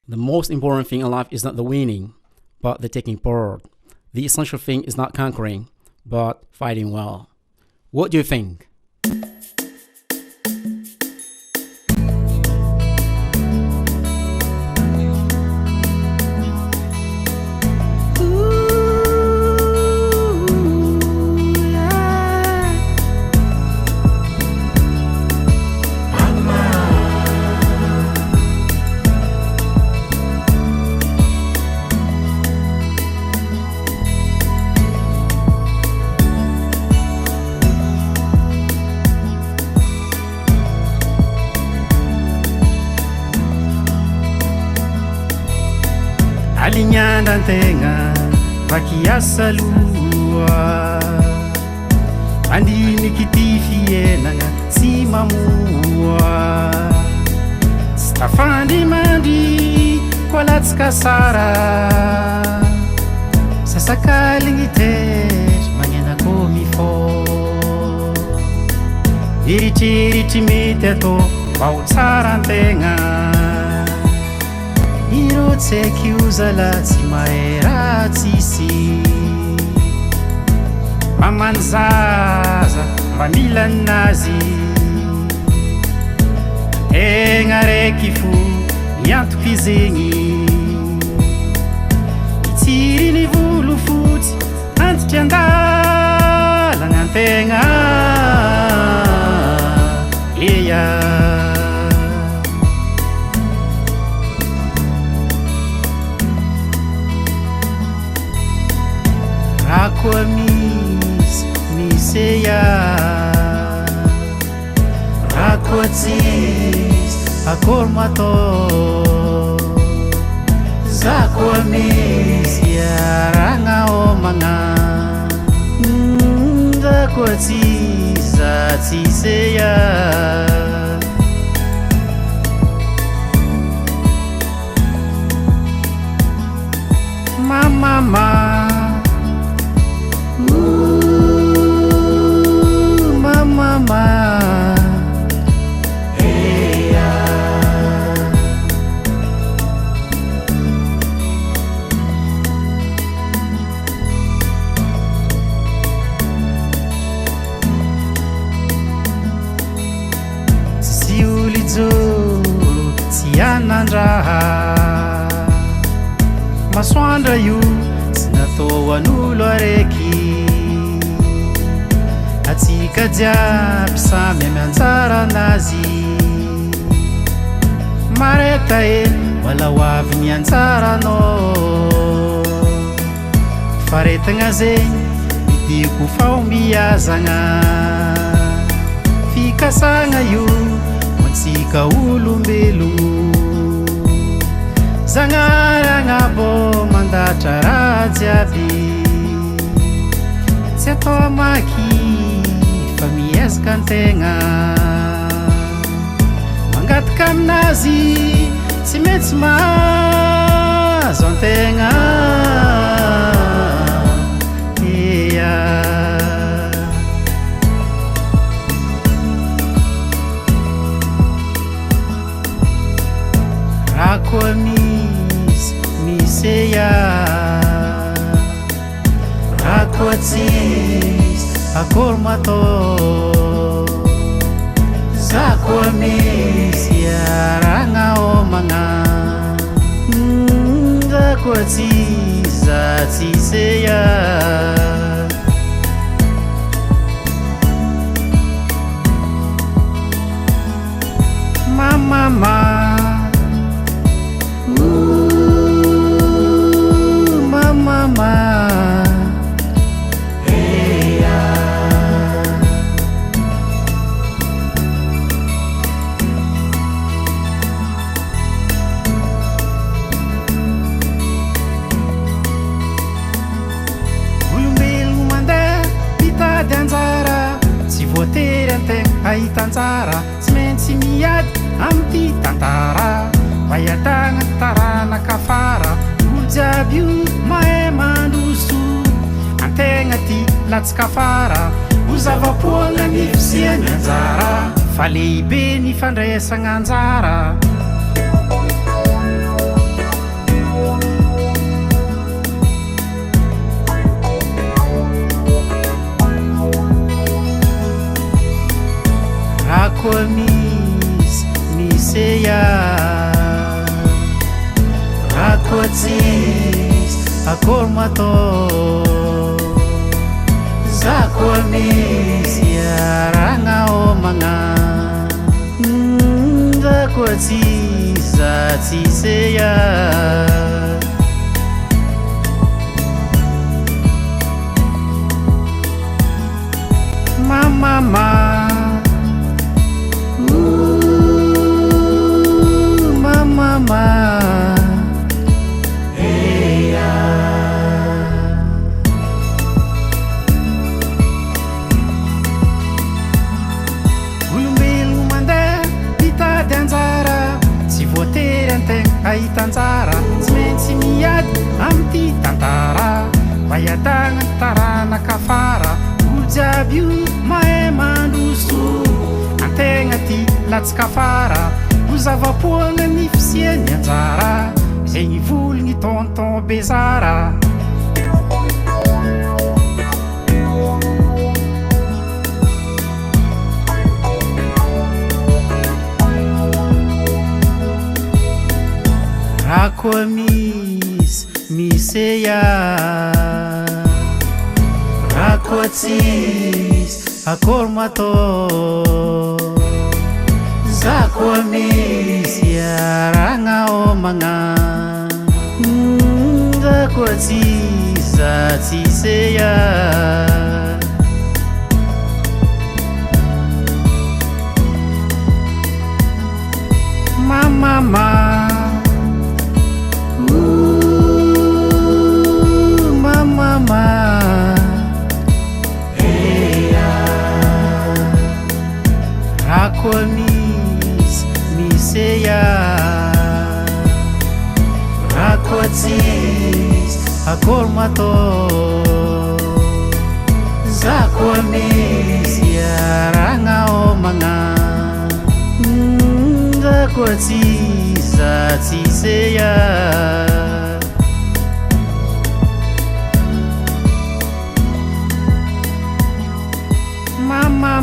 The most important thing in life is not the winning, but the taking part. The essential thing is not conquering, but fighting well. What do you think? Alinyandantenga vakiasa lua andiniky fiainagna tsy mamoa tsy tafandry mandry koa latsaka sara sasakaligny tetry magnenako mifô eritreritry mety atao mba ho tsara antegna iro tseky ozala tsy mahay raha tsisy mamany zaza mba mila ninazy egna raiky fo miantoky zegny itsiri ny volo fotsy antitry andalagna antegna eya Rakoa miseya rakoa tsis akory matô zakoa misy aragna homagna zakoa tsiza tsiseya mamama mama eya tsy olijoro tsy anandraha masoandra io tsy natao an'olo araiky atsika jiaby samy amy anjara anazy mareta wala ho avy ny anjaranao faretagna zegny midiko faombiazagna fikasagna io hoantsika olombelogno zagnaragna bô mandatra raha jiaby tsy atao amaky fa miezaka antegna mangataka aminazy tsy mety mahazo antegna eya raha koa miseya raha koa tsis akory matô zakoa misy aragna homagna zakoa tsiza tsiseya mamama mamama voatery antegna ahita anjara tsy maintsy miady amty tantara vaiatagna taranaka afara olo jiaby io mahay mandroso antegna ty latsaka afara ho zava-poagna ny fisiany anjara fa lehibe ny fandraisagna anjara miseya rakoatsis akormato zakoa misy aragna homagna zakoatsis za tsiseya mama mama eya olombelogno mandeha mitady anjara tsy voatery antegna ahita anjara tsy maintsy miady amity tantara mba hiadagna taranaka afara olo jiaby io mahay mandroso antegna ty latsika afara ho zava-poagna ny fisiany anjara zay ny vologny tonton bezara raha koa misy miseya raha koa tsisy akormato za koa misy aragna homagna za koa tsisy za tsiseya mama mama eya raha koa misy miseya raha koa tsisy akormato za koa misy aragna homagna za koa tsisy za tsiseya mama